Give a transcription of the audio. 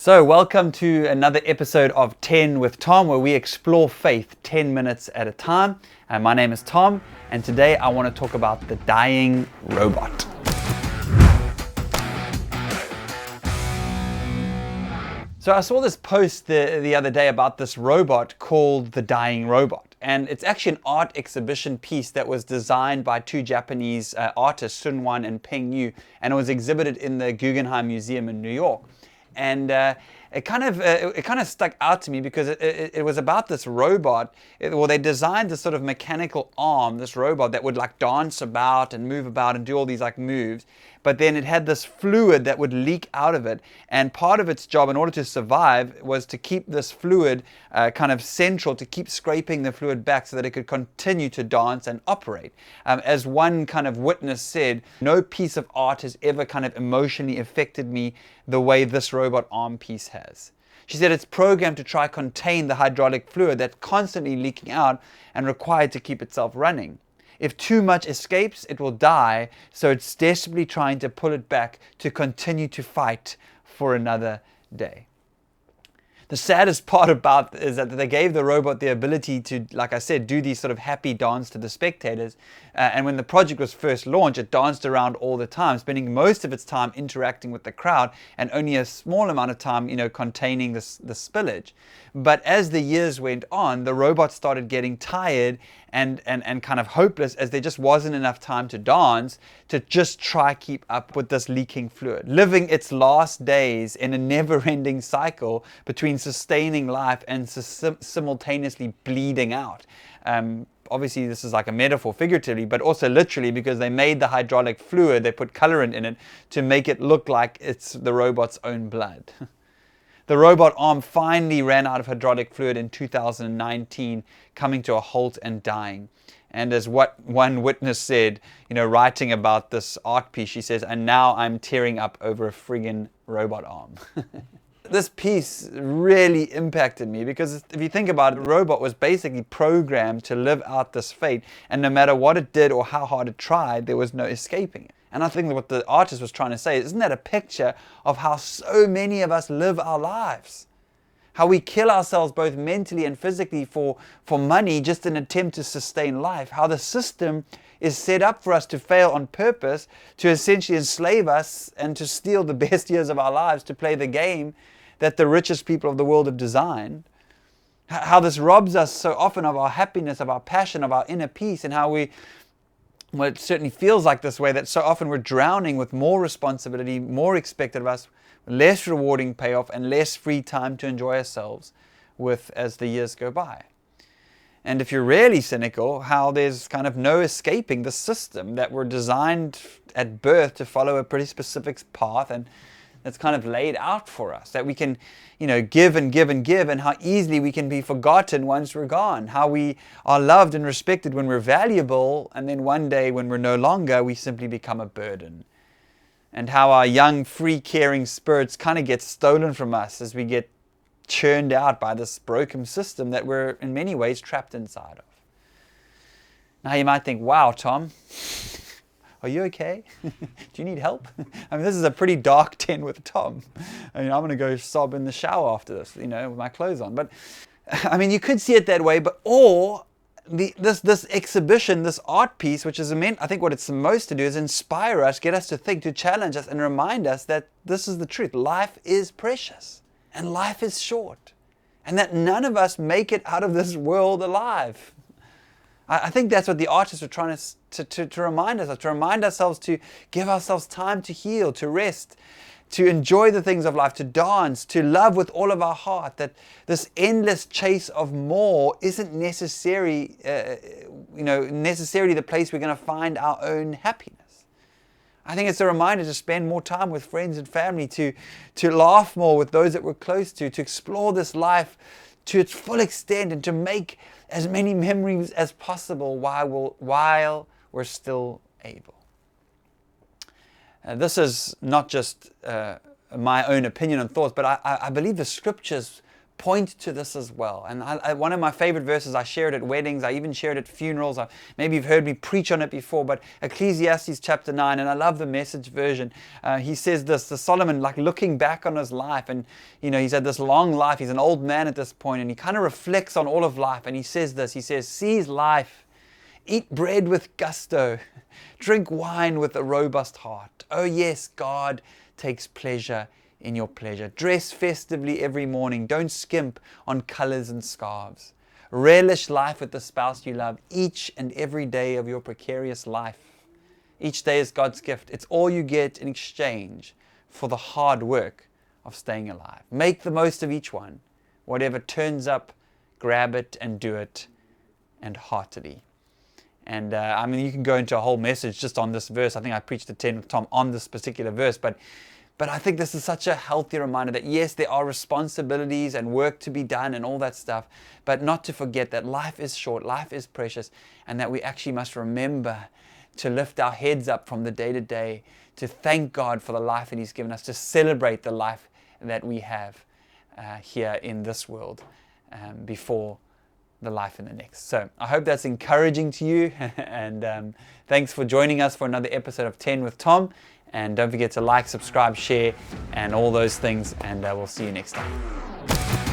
So, welcome to another episode of 10 with Tom, where we explore faith 10 minutes at a time. My name is Tom, and today I want to talk about the dying robot. So I saw this post the other day about this robot called the Dying Robot. And it's actually an art exhibition piece that was designed by two Japanese artists, Sun Wan and Peng Yu, and it was exhibited in the Guggenheim Museum in New York. And it kind of stuck out to me because it was about this robot. They designed this sort of mechanical arm, this robot that would like dance about and move about and do all these like moves. But then it had this fluid that would leak out of it. And part of its job in order to survive was to keep this fluid kind of central, to keep scraping the fluid back so that it could continue to dance and operate. As one kind of witness said, no piece of art has ever kind of emotionally affected me the way this robot arm piece has. She said it's programmed to try contain the hydraulic fluid that's constantly leaking out and required to keep itself running. If too much escapes, it will die, so it's desperately trying to pull it back to continue to fight for another day. The saddest part about it is that they gave the robot the ability to, like I said, do these sort of happy dance to the spectators. And when the project was first launched, it danced around all the time, spending most of its time interacting with the crowd and only a small amount of time, containing the spillage. But as the years went on, the robot started getting tired and kind of hopeless, as there just wasn't enough time to dance to just try keep up with this leaking fluid, living its last days in a never-ending cycle between sustaining life and simultaneously bleeding out. Obviously, this is like a metaphor figuratively, but also literally, because they made the hydraulic fluid, they put colorant in it to make it look like it's the robot's own blood. The robot arm finally ran out of hydraulic fluid in 2019, coming to a halt and dying. And as what one witness said, writing about this art piece, she says, "And now I'm tearing up over a friggin' robot arm." This piece really impacted me because if you think about it, the robot was basically programmed to live out this fate, and no matter what it did or how hard it tried, there was no escaping it. And I think that what the artist was trying to say is, isn't that a picture of how so many of us live our lives? How we kill ourselves both mentally and physically for money just in an attempt to sustain life. How the system is set up for us to fail on purpose, to essentially enslave us and to steal the best years of our lives, to play the game that the richest people of the world have designed. How this robs us so often of our happiness, of our passion, of our inner peace, and how it certainly feels like this way, that so often we're drowning with more responsibility, more expected of us, less rewarding payoff, and less free time to enjoy ourselves with as the years go by. And if you're really cynical, how there's kind of no escaping the system that we're designed at birth to follow a pretty specific path, and that's kind of laid out for us, that we can, give and give and give, and how easily we can be forgotten once we're gone, how we are loved and respected when we're valuable, and then one day when we're no longer, we simply become a burden. And how our young, free, caring spirits kind of get stolen from us as we get churned out by this broken system that we're in many ways trapped inside of. Now you might think, wow, Tom, are you okay? Do you need help? I mean, this is a pretty dark 10 with Tom. I mean, I'm going to go sob in the shower after this, with my clothes on. But I mean, you could see it that way, this exhibition, this art piece, which is meant, I think what it's supposed to do is inspire us, get us to think, to challenge us, and remind us that this is the truth. Life is precious, and life is short, and that none of us make it out of this world alive. I think that's what the artists are trying to remind us of, to remind ourselves to give ourselves time to heal, to rest, to enjoy the things of life, to dance, to love with all of our heart, that this endless chase of more isn't necessarily the place we're going to find our own happiness. I think it's a reminder to spend more time with friends and family, to laugh more with those that we're close to explore this life to its full extent, and to make as many memories as possible while we're still able. This is not just my own opinion and thoughts, but I believe the scriptures point to this as well. And one of my favorite verses, I share it at weddings, I even share it at funerals. Maybe you've heard me preach on it before, but Ecclesiastes chapter 9, and I love the Message version. He says this, the Solomon, like looking back on his life, and he's had this long life, he's an old man at this point, and he kind of reflects on all of life, and he says this, he says, seize life, eat bread with gusto, drink wine with a robust heart. Oh yes, God takes pleasure in your pleasure. Dress festively every morning. Don't skimp on colors and scarves. Relish life with the spouse you love each and every day of your precarious life. Each day is God's gift. It's all you get in exchange for the hard work of staying alive. Make the most of each one. Whatever turns up, grab it and do it, and heartily. And you can go into a whole message just on this verse. I think I preached at 10 with Tom on this particular verse, but I think this is such a healthy reminder that yes, there are responsibilities and work to be done and all that stuff, but not to forget that life is short, life is precious, and that we actually must remember to lift our heads up from the day to day, to thank God for the life that He's given us, to celebrate the life that we have here in this world before the life in the next. So I hope that's encouraging to you, and thanks for joining us for another episode of 10 with Tom. And don't forget to like, subscribe, share, and all those things. And we'll see you next time.